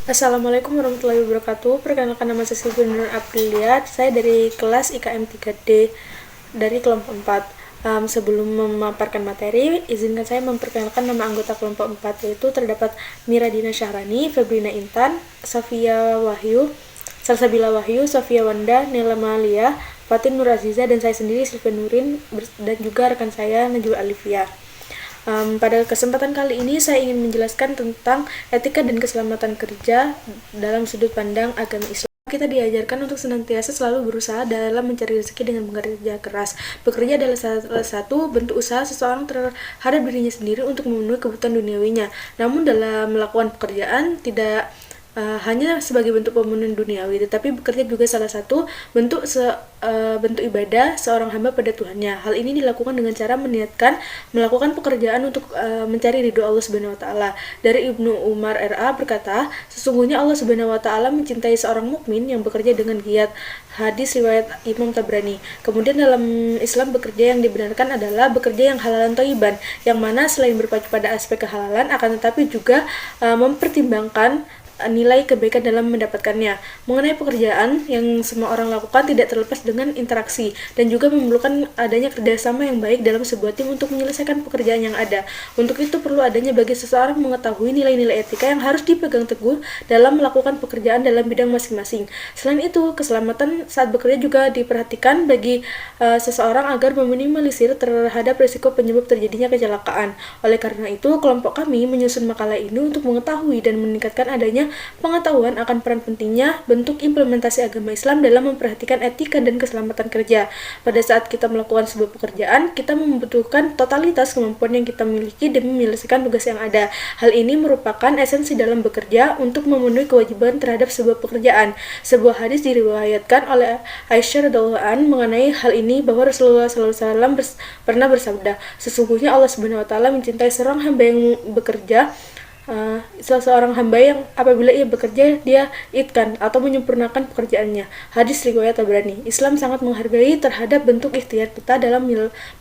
Assalamualaikum warahmatullahi wabarakatuh. Perkenalkan, nama saya Silvia Nur Aprilia. Saya dari kelas IKM 3D dari kelompok 4. Sebelum memaparkan materi, izinkan saya memperkenalkan nama anggota kelompok 4, yaitu terdapat Miradina Syahrani, Febrina Intan, Safia Wahyu, Salsabila Wahyu, Sofia Wanda, Nela Malia, Fatin Nur Aziza, dan saya sendiri Silvia Nurin, dan juga rekan saya Najwa Alifia. Pada kesempatan kali ini saya ingin menjelaskan tentang etika dan keselamatan kerja dalam sudut pandang agama Islam. Kita diajarkan untuk senantiasa selalu berusaha dalam mencari rezeki dengan bekerja keras. Bekerja adalah salah satu bentuk usaha seseorang terhadap dirinya sendiri untuk memenuhi kebutuhan duniawinya. Namun dalam melakukan pekerjaan tidak hanya sebagai bentuk pemenuhan duniawi, tetapi bekerja juga salah satu bentuk ibadah seorang hamba pada Tuhannya. Hal ini dilakukan dengan cara meniatkan melakukan pekerjaan untuk mencari ridho Allah Subhanahu wa taala. Dari Ibnu Umar RA berkata, sesungguhnya Allah Subhanahu wa taala mencintai seorang mukmin yang bekerja dengan giat. Hadis riwayat Imam Tabrani. Kemudian dalam Islam, bekerja yang dibenarkan adalah bekerja yang halalan thayyiban, yang mana selain berpacu pada aspek kehalalan, akan tetapi juga mempertimbangkan nilai kebaikan dalam mendapatkannya. Mengenai pekerjaan yang semua orang lakukan tidak terlepas dengan interaksi dan juga memerlukan adanya kerjasama yang baik dalam sebuah tim untuk menyelesaikan pekerjaan yang ada. Untuk itu perlu adanya bagi seseorang mengetahui nilai-nilai etika yang harus dipegang teguh dalam melakukan pekerjaan dalam bidang masing-masing. Selain itu, keselamatan saat bekerja juga diperhatikan bagi seseorang agar meminimalisir terhadap risiko penyebab terjadinya kecelakaan. Oleh karena itu, kelompok kami menyusun makalah ini untuk mengetahui dan meningkatkan adanya pengetahuan akan peran pentingnya bentuk implementasi agama Islam dalam memperhatikan etika dan keselamatan kerja. Pada saat kita melakukan sebuah pekerjaan, kita membutuhkan totalitas kemampuan yang kita miliki demi menyelesaikan tugas yang ada. Hal ini merupakan esensi dalam bekerja untuk memenuhi kewajiban terhadap sebuah pekerjaan. Sebuah hadis diriwayatkan oleh Aisyah radhiyallahu anha mengenai hal ini, bahwa Rasulullah SAW pernah bersabda, sesungguhnya Allah Subhanahu wa taala mencintai seorang hamba yang bekerja, seseorang hamba yang apabila ia bekerja dia itkan atau menyempurnakan pekerjaannya. Hadis riwayat Tabrani. Islam sangat menghargai terhadap bentuk ikhtiar kita dalam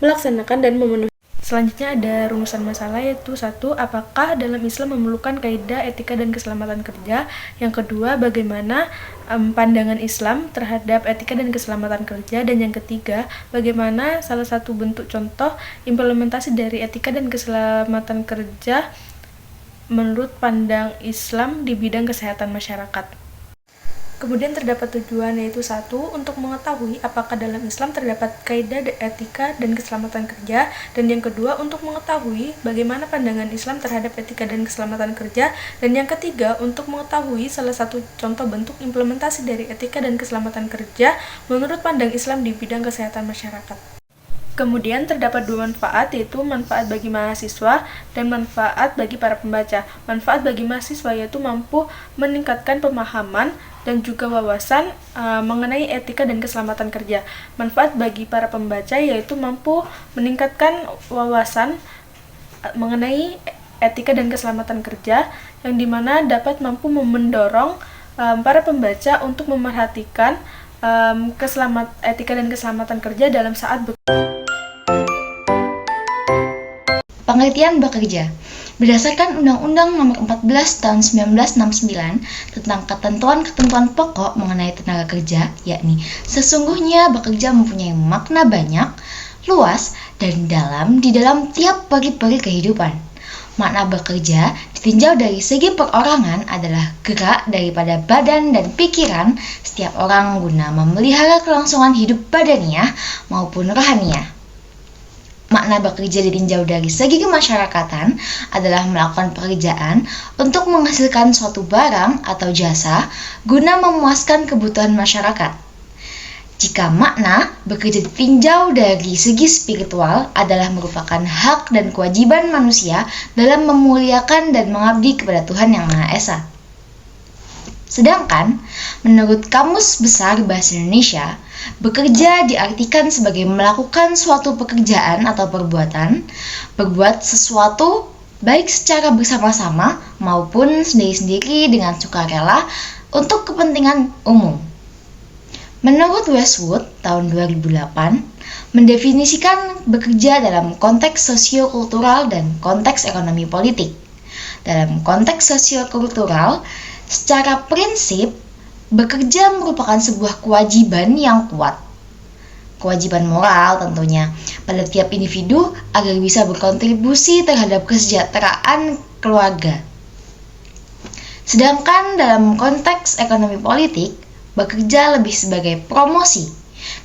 melaksanakan dan memenuhi. Selanjutnya ada rumusan masalah, yaitu 1. Apakah dalam Islam memerlukan kaidah etika dan keselamatan kerja? Yang kedua, bagaimana pandangan Islam terhadap etika dan keselamatan kerja? Dan yang ketiga, bagaimana salah satu bentuk contoh implementasi dari etika dan keselamatan kerja menurut pandang Islam di bidang kesehatan masyarakat. Kemudian terdapat tujuan, yaitu 1. Untuk mengetahui apakah dalam Islam terdapat kaidah etika dan keselamatan kerja, dan yang kedua untuk mengetahui bagaimana pandangan Islam terhadap etika dan keselamatan kerja, dan yang ketiga untuk mengetahui salah satu contoh bentuk implementasi dari etika dan keselamatan kerja menurut pandang Islam di bidang kesehatan masyarakat. Kemudian terdapat 2 manfaat, yaitu manfaat bagi mahasiswa dan manfaat bagi para pembaca. Manfaat bagi mahasiswa yaitu mampu meningkatkan pemahaman dan juga wawasan mengenai etika dan keselamatan kerja. Manfaat bagi para pembaca yaitu mampu meningkatkan wawasan mengenai etika dan keselamatan kerja, yang dimana dapat mampu mendorong para pembaca untuk memerhatikan etika dan keselamatan kerja dalam saat Pengertian bekerja. Berdasarkan Undang-Undang Nomor 14 Tahun 1969 tentang ketentuan-ketentuan pokok mengenai tenaga kerja, yakni sesungguhnya bekerja mempunyai makna banyak, luas, dan dalam di dalam tiap peri-peri kehidupan. Makna bekerja ditinjau dari segi perorangan adalah gerak daripada badan dan pikiran setiap orang guna memelihara kelangsungan hidup badaniah maupun rohaniah. Makna bekerja ditinjau dari segi kemasyarakatan adalah melakukan pekerjaan untuk menghasilkan suatu barang atau jasa guna memuaskan kebutuhan masyarakat. Jika makna bekerja ditinjau dari segi spiritual adalah merupakan hak dan kewajiban manusia dalam memuliakan dan mengabdi kepada Tuhan Yang Maha Esa. Sedangkan, menurut Kamus Besar Bahasa Indonesia, bekerja diartikan sebagai melakukan suatu pekerjaan atau perbuatan, berbuat sesuatu baik secara bersama-sama maupun sendiri-sendiri dengan sukarela untuk kepentingan umum. Menurut Westwood tahun 2008, mendefinisikan bekerja dalam konteks sosio-kultural dan konteks ekonomi politik. Dalam konteks sosio-kultural, Secara prinsip, bekerja merupakan sebuah kewajiban yang kuat. Kewajiban moral tentunya pada tiap individu agar bisa berkontribusi terhadap kesejahteraan keluarga. Sedangkan dalam konteks ekonomi politik, bekerja lebih sebagai promosi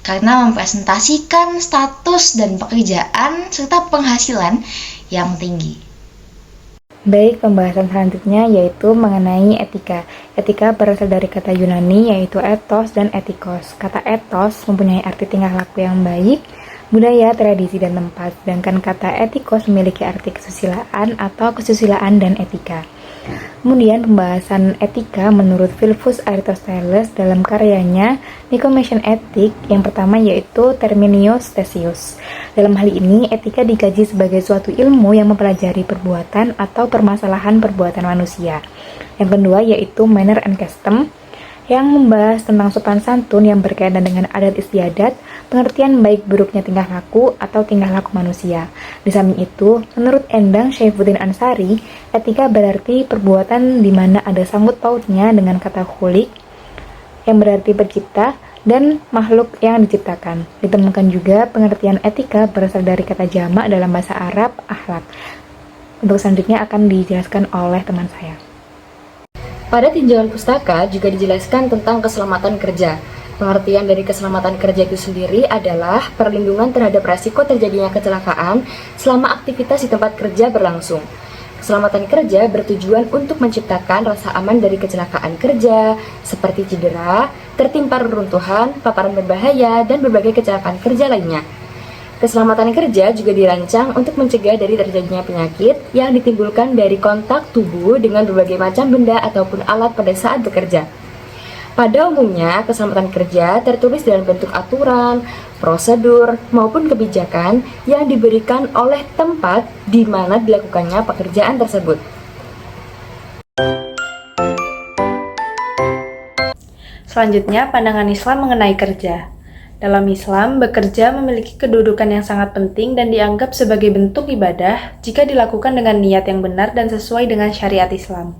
karena mempresentasikan status dan pekerjaan serta penghasilan yang tinggi. Baik, pembahasan selanjutnya yaitu mengenai etika. Etika berasal dari kata Yunani yaitu ethos dan etikos. Kata ethos mempunyai arti tingkah laku yang baik, budaya, tradisi, dan tempat. Sedangkan kata etikos memiliki arti kesusilaan atau kesusilaan dan etika. Kemudian pembahasan etika menurut Philebus Aristoteles dalam karyanya Nicomachean Ethic yang pertama yaitu Terminus Theseus. Dalam hal ini, etika dikaji sebagai suatu ilmu yang mempelajari perbuatan atau permasalahan perbuatan manusia. Yang kedua yaitu Manner and Custom yang membahas tentang sopan santun yang berkaitan dengan adat istiadat, pengertian baik buruknya tingkah laku atau tingkah laku manusia. Di samping itu, menurut Endang Syaifuddin Ansari, etika berarti perbuatan di mana ada sangkut pautnya dengan kata khuliq yang berarti pencipta dan makhluk yang diciptakan. Ditemukan juga pengertian etika berasal dari kata jamak dalam bahasa Arab, akhlak. Untuk selanjutnya akan dijelaskan oleh teman saya. Pada tinjauan pustaka juga dijelaskan tentang keselamatan kerja. Pengertian dari keselamatan kerja itu sendiri adalah perlindungan terhadap resiko terjadinya kecelakaan selama aktivitas di tempat kerja berlangsung. Keselamatan kerja bertujuan untuk menciptakan rasa aman dari kecelakaan kerja, seperti cedera, tertimpa reruntuhan, paparan berbahaya, dan berbagai kecelakaan kerja lainnya. Keselamatan kerja juga dirancang untuk mencegah dari terjadinya penyakit yang ditimbulkan dari kontak tubuh dengan berbagai macam benda ataupun alat pada saat bekerja. Pada umumnya, keselamatan kerja tertulis dalam bentuk aturan, prosedur, maupun kebijakan yang diberikan oleh tempat di mana dilakukannya pekerjaan tersebut. Selanjutnya, pandangan Islam mengenai kerja. Dalam Islam, bekerja memiliki kedudukan yang sangat penting dan dianggap sebagai bentuk ibadah jika dilakukan dengan niat yang benar dan sesuai dengan syariat Islam.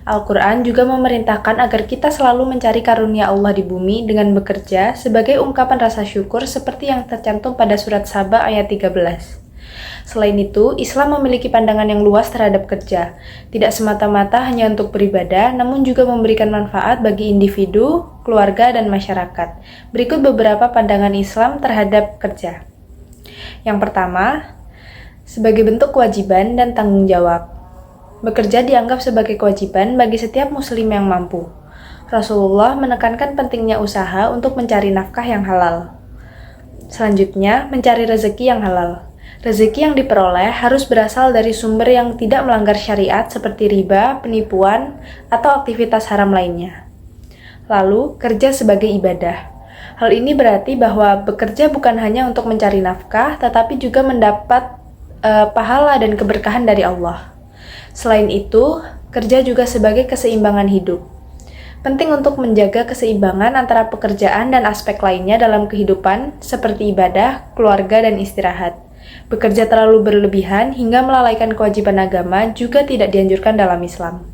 Al-Quran juga memerintahkan agar kita selalu mencari karunia Allah di bumi dengan bekerja sebagai ungkapan rasa syukur seperti yang tercantum pada surat Saba ayat 13. Selain itu, Islam memiliki pandangan yang luas terhadap kerja, tidak semata-mata hanya untuk beribadah, namun juga memberikan manfaat bagi individu, keluarga, dan masyarakat. Berikut beberapa pandangan Islam terhadap kerja. Yang pertama, sebagai bentuk kewajiban dan tanggung jawab. Bekerja dianggap sebagai kewajiban bagi setiap muslim yang mampu. Rasulullah menekankan pentingnya usaha untuk mencari nafkah yang halal. Selanjutnya, mencari rezeki yang halal. Rezeki yang diperoleh harus berasal dari sumber yang tidak melanggar syariat seperti riba, penipuan, atau aktivitas haram lainnya. Lalu, kerja sebagai ibadah. Hal ini berarti bahwa bekerja bukan hanya untuk mencari nafkah, tetapi juga mendapat pahala dan keberkahan dari Allah. Selain itu, kerja juga sebagai keseimbangan hidup. Penting untuk menjaga keseimbangan antara pekerjaan dan aspek lainnya dalam kehidupan, seperti ibadah, keluarga, dan istirahat. Bekerja terlalu berlebihan hingga melalaikan kewajiban agama juga tidak dianjurkan dalam Islam.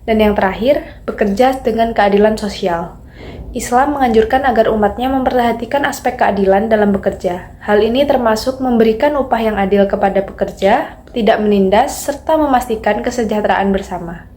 Dan yang terakhir, bekerja dengan keadilan sosial. Islam menganjurkan agar umatnya memperhatikan aspek keadilan dalam bekerja. Hal ini termasuk memberikan upah yang adil kepada pekerja, tidak menindas, serta memastikan kesejahteraan bersama.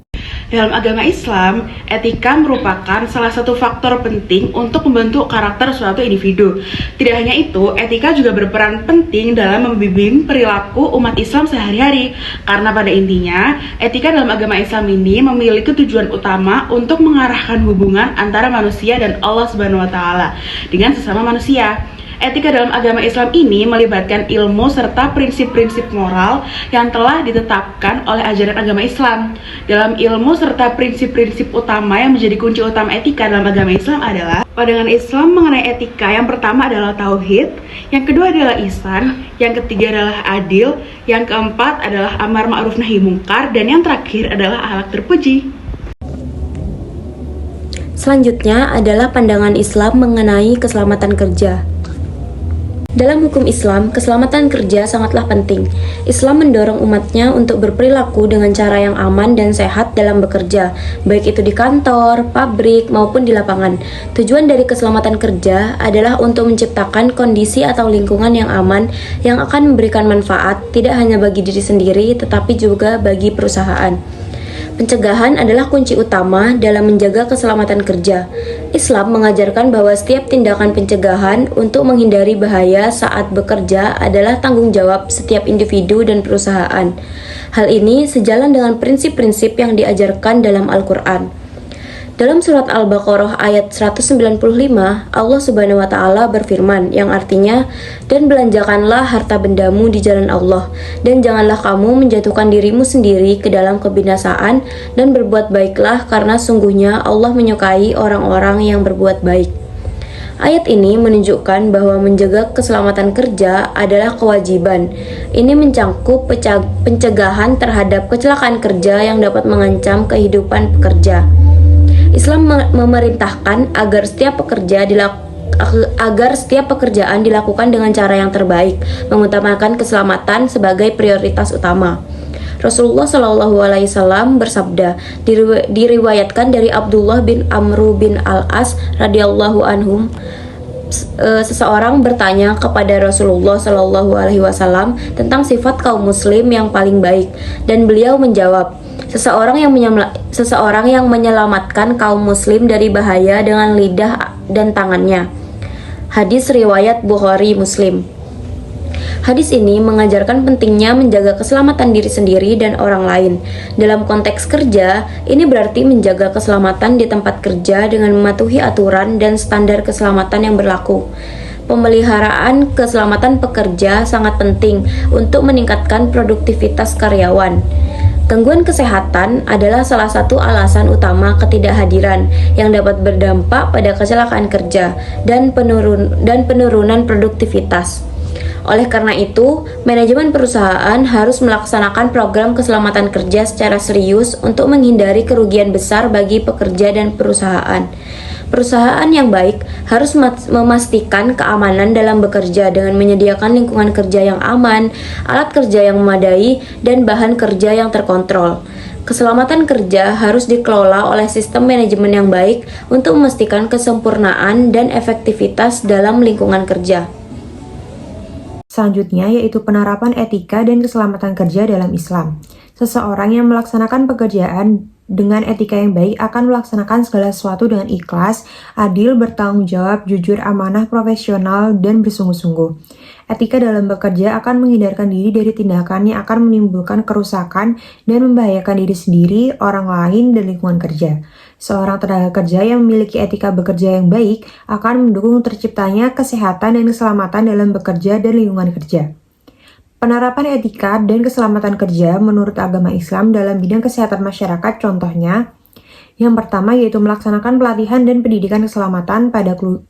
Dalam agama Islam, etika merupakan salah satu faktor penting untuk membentuk karakter suatu individu. Tidak hanya itu, etika juga berperan penting dalam membimbing perilaku umat Islam sehari-hari. Karena pada intinya, etika dalam agama Islam ini memiliki tujuan utama untuk mengarahkan hubungan antara manusia dan Allah Subhanahu wa Ta'ala dengan sesama manusia. Etika dalam agama Islam ini melibatkan ilmu serta prinsip-prinsip moral yang telah ditetapkan oleh ajaran agama Islam. Dalam ilmu serta prinsip-prinsip utama yang menjadi kunci utama etika dalam agama Islam adalah pandangan Islam mengenai etika. Yang pertama adalah tauhid, yang kedua adalah ihsan, yang ketiga adalah adil, yang keempat adalah amar ma'ruf nahi mungkar, dan yang terakhir adalah akhlak terpuji. Selanjutnya adalah pandangan Islam mengenai keselamatan kerja. Dalam hukum Islam, keselamatan kerja sangatlah penting. Islam mendorong umatnya untuk berperilaku dengan cara yang aman dan sehat dalam bekerja, baik itu di kantor, pabrik, maupun di lapangan. Tujuan dari keselamatan kerja adalah untuk menciptakan kondisi atau lingkungan yang aman yang akan memberikan manfaat tidak hanya bagi diri sendiri, tetapi juga bagi perusahaan. Pencegahan adalah kunci utama dalam menjaga keselamatan kerja. Islam mengajarkan bahwa setiap tindakan pencegahan untuk menghindari bahaya saat bekerja adalah tanggung jawab setiap individu dan perusahaan. Hal ini sejalan dengan prinsip-prinsip yang diajarkan dalam Al-Quran. Dalam surat Al-Baqarah ayat 195, Allah Subhanahu wa taala berfirman yang artinya, "Dan belanjakanlah harta bendamu di jalan Allah, dan janganlah kamu menjatuhkan dirimu sendiri ke dalam kebinasaan, dan berbuat baiklah karena sungguhnya Allah menyukai orang-orang yang berbuat baik." Ayat ini menunjukkan bahwa menjaga keselamatan kerja adalah kewajiban. Ini mencangkup pencegahan terhadap kecelakaan kerja yang dapat mengancam kehidupan pekerja. Islam memerintahkan agar setiap pekerjaan dilakukan dengan cara yang terbaik, mengutamakan keselamatan sebagai prioritas utama. Rasulullah Shallallahu Alaihi Wasallam bersabda, diriwayatkan dari Abdullah bin Amru bin Al-As radhiyallahu anhum, seseorang bertanya kepada Rasulullah Shallallahu Alaihi Wasallam tentang sifat kaum Muslim yang paling baik, dan beliau menjawab, seseorang yang menyelamatkan kaum Muslim dari bahaya dengan lidah dan tangannya. Hadis riwayat Bukhari Muslim. Hadis ini mengajarkan pentingnya menjaga keselamatan diri sendiri dan orang lain. Dalam konteks kerja, ini berarti menjaga keselamatan di tempat kerja dengan mematuhi aturan dan standar keselamatan yang berlaku. Pemeliharaan keselamatan pekerja sangat penting untuk meningkatkan produktivitas karyawan. Gangguan kesehatan adalah salah satu alasan utama ketidakhadiran yang dapat berdampak pada kecelakaan kerja dan penurunan produktivitas. Oleh karena itu, manajemen perusahaan harus melaksanakan program keselamatan kerja secara serius untuk menghindari kerugian besar bagi pekerja dan perusahaan. Perusahaan yang baik harus memastikan keamanan dalam bekerja dengan menyediakan lingkungan kerja yang aman, alat kerja yang memadai, dan bahan kerja yang terkontrol. Keselamatan kerja harus dikelola oleh sistem manajemen yang baik untuk memastikan kesempurnaan dan efektivitas dalam lingkungan kerja. Selanjutnya yaitu penerapan etika dan keselamatan kerja dalam Islam. Seseorang yang melaksanakan pekerjaan dengan etika yang baik akan melaksanakan segala sesuatu dengan ikhlas, adil, bertanggung jawab, jujur, amanah, profesional, dan bersungguh-sungguh. Etika dalam bekerja akan menghindarkan diri dari tindakan yang akan menimbulkan kerusakan dan membahayakan diri sendiri, orang lain, dan lingkungan kerja. Seorang tenaga kerja yang memiliki etika bekerja yang baik akan mendukung terciptanya kesehatan dan keselamatan dalam bekerja dan lingkungan kerja. Penerapan etika dan keselamatan kerja menurut agama Islam dalam bidang kesehatan masyarakat contohnya, yang pertama yaitu melaksanakan pelatihan dan pendidikan keselamatan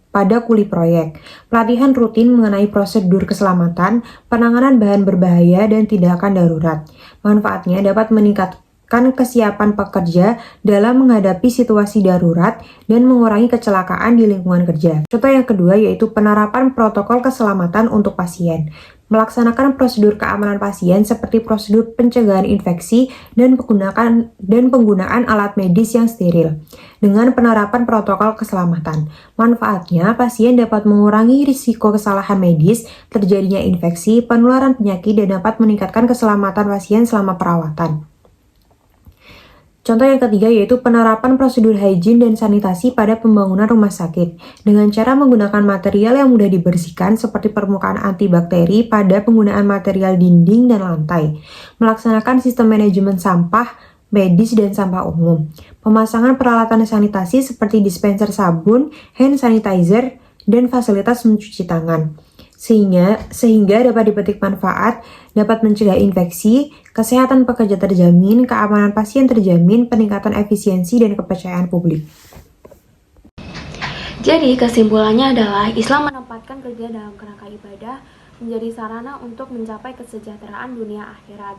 pada kuli proyek, pelatihan rutin mengenai prosedur keselamatan, penanganan bahan berbahaya, dan tindakan darurat. Manfaatnya dapat meningkatkan kesiapan pekerja dalam menghadapi situasi darurat dan mengurangi kecelakaan di lingkungan kerja. Contoh yang kedua yaitu penerapan protokol keselamatan untuk pasien. Melaksanakan prosedur keamanan pasien seperti prosedur pencegahan infeksi dan penggunaan alat medis yang steril. Dengan penerapan protokol keselamatan, manfaatnya pasien dapat mengurangi risiko kesalahan medis, terjadinya infeksi, penularan penyakit, dan dapat meningkatkan keselamatan pasien selama perawatan. Contoh yang ketiga yaitu penerapan prosedur higien dan sanitasi pada pembangunan rumah sakit dengan cara menggunakan material yang mudah dibersihkan seperti permukaan antibakteri pada penggunaan material dinding dan lantai, melaksanakan sistem manajemen sampah medis dan sampah umum, pemasangan peralatan sanitasi seperti dispenser sabun, hand sanitizer, dan fasilitas mencuci tangan. Sehingga dapat dipetik manfaat, dapat mencegah infeksi, kesehatan pekerja terjamin, keamanan pasien terjamin, peningkatan efisiensi dan kepercayaan publik. Jadi kesimpulannya adalah Islam menempatkan kerja dalam kerangka ibadah menjadi sarana untuk mencapai kesejahteraan dunia akhirat.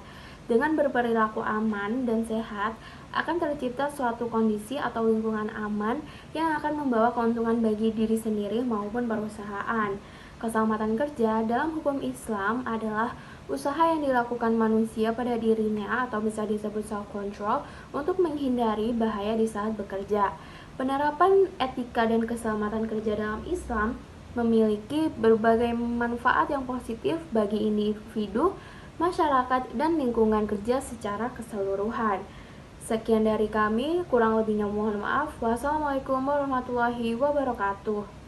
Dengan berperilaku aman dan sehat, akan tercipta suatu kondisi atau lingkungan aman yang akan membawa keuntungan bagi diri sendiri maupun perusahaan. Keselamatan kerja dalam hukum Islam adalah usaha yang dilakukan manusia pada dirinya atau bisa disebut self-control untuk menghindari bahaya di saat bekerja. Penerapan etika dan keselamatan kerja dalam Islam memiliki berbagai manfaat yang positif bagi individu, masyarakat, dan lingkungan kerja secara keseluruhan. Sekian dari kami, kurang lebihnya mohon maaf. Wassalamualaikum warahmatullahi wabarakatuh.